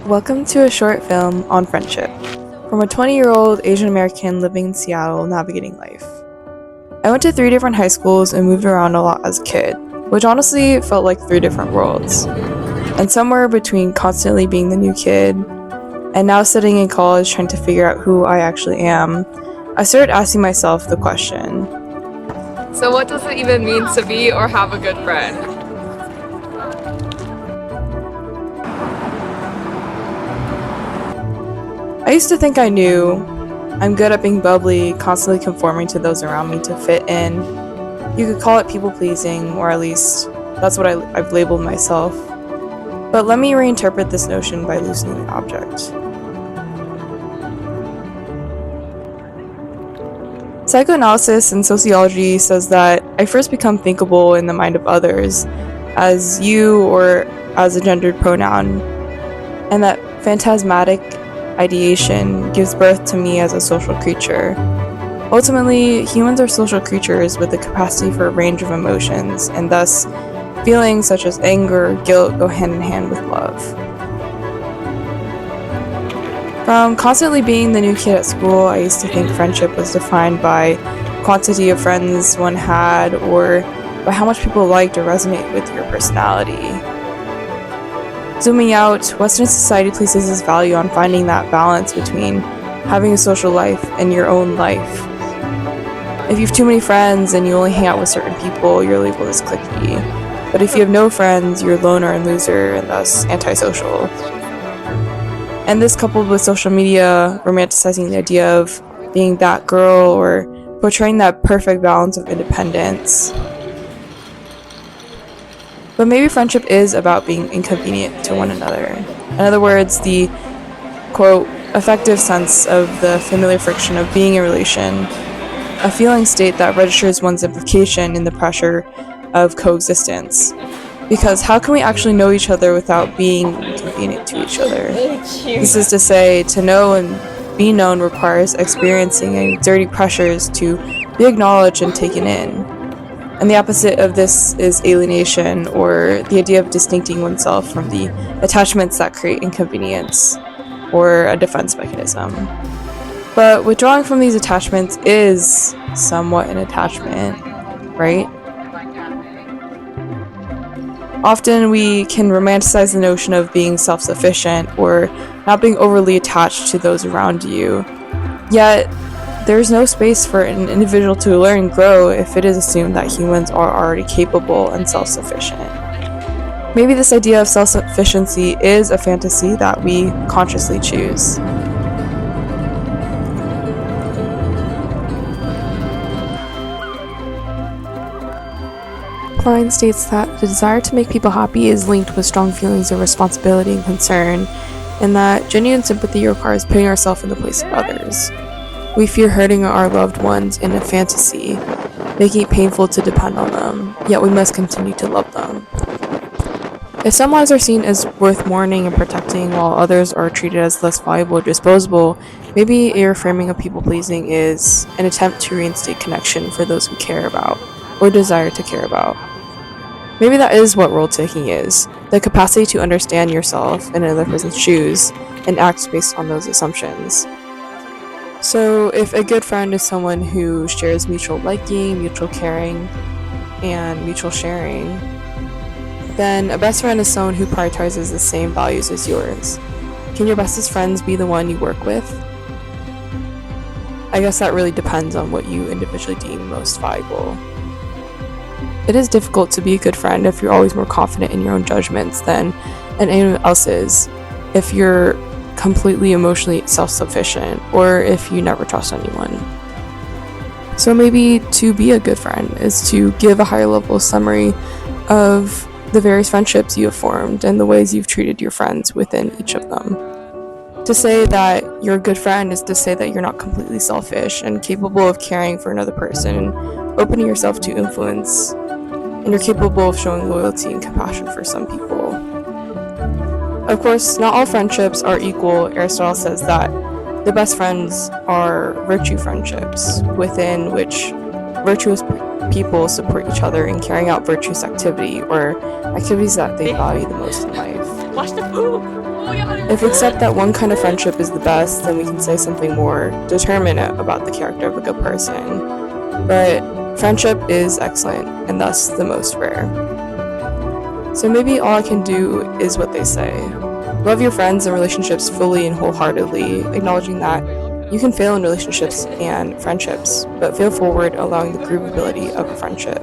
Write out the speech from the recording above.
Welcome to a short film on friendship from a 20-year-old Asian American living in Seattle navigating life. I went to 3 different high schools and moved around a lot as a kid, which honestly felt like 3 different worlds. And somewhere between constantly being the new kid and now sitting in college trying to figure out who I actually am, I started asking myself the question. So what does it even mean to be or have a good friend? I used to think I knew. I'm good at being bubbly, constantly conforming to those around me to fit in. You could call it people-pleasing, or at least that's what I've labeled myself. But let me reinterpret this notion by loosening the object. Psychoanalysis and sociology says that I first become thinkable in the mind of others as you or as a gendered pronoun, and that phantasmatic ideation gives birth to me as a social creature. Ultimately, humans are social creatures with the capacity for a range of emotions, and thus, feelings such as anger or guilt go hand in hand with love. From constantly being the new kid at school, I used to think friendship was defined by quantity of friends one had, or by how much people liked or resonate with your personality. Zooming out, Western society places its value on finding that balance between having a social life and your own life. If you have too many friends and you only hang out with certain people, you're labeled as cliquey. But if you have no friends, you're a loner and loser, and thus antisocial. And this coupled with social media romanticizing the idea of being that girl or portraying that perfect balance of independence. But maybe friendship is about being inconvenient to one another. In other words, the, quote, affective sense of the familiar friction of being in a relation, a feeling state that registers one's implication in the pressure of coexistence. Because how can we actually know each other without being inconvenient to each other? This is to say, to know and be known requires experiencing dirty pressures to be acknowledged and taken in. And the opposite of this is alienation, or the idea of distincting oneself from the attachments that create inconvenience, or a defense mechanism. But withdrawing from these attachments is somewhat an attachment, right? Often we can romanticize the notion of being self-sufficient or not being overly attached to those around you. Yet, there's no space for an individual to learn and grow if it is assumed that humans are already capable and self-sufficient. Maybe this idea of self-sufficiency is a fantasy that we consciously choose. Klein states that the desire to make people happy is linked with strong feelings of responsibility and concern, and that genuine sympathy requires putting ourselves in the place of others. We fear hurting our loved ones in a fantasy, making it painful to depend on them, yet we must continue to love them. If some lives are seen as worth mourning and protecting while others are treated as less valuable or disposable, maybe a reframing of people-pleasing is an attempt to reinstate connection for those we care about, or desire to care about. Maybe that is what role-taking is, the capacity to understand yourself in another person's shoes and act based on those assumptions. So if a good friend is someone who shares mutual liking, mutual caring, and mutual sharing, then a best friend is someone who prioritizes the same values as yours. Can your bestest friends be the one you work with? I guess that really depends on what you individually deem most valuable. It is difficult to be a good friend if you're always more confident in your own judgments than anyone else's, if you're completely emotionally self-sufficient, or if you never trust anyone. So maybe to be a good friend is to give a higher level summary of the various friendships you have formed and the ways you've treated your friends within each of them. To say that you're a good friend is to say that you're not completely selfish and capable of caring for another person, opening yourself to influence, and you're capable of showing loyalty and compassion for some people. Of course, not all friendships are equal. Aristotle says that the best friends are virtue friendships, within which virtuous people support each other in carrying out virtuous activity or activities that they value the most in life. Watch the poop! If we accept that one kind of friendship is the best, then we can say something more determinate about the character of a good person. But friendship is excellent, and thus the most rare. So maybe all I can do is what they say. Love your friends and relationships fully and wholeheartedly, acknowledging that you can fail in relationships and friendships, but fail forward, allowing the groovability of a friendship.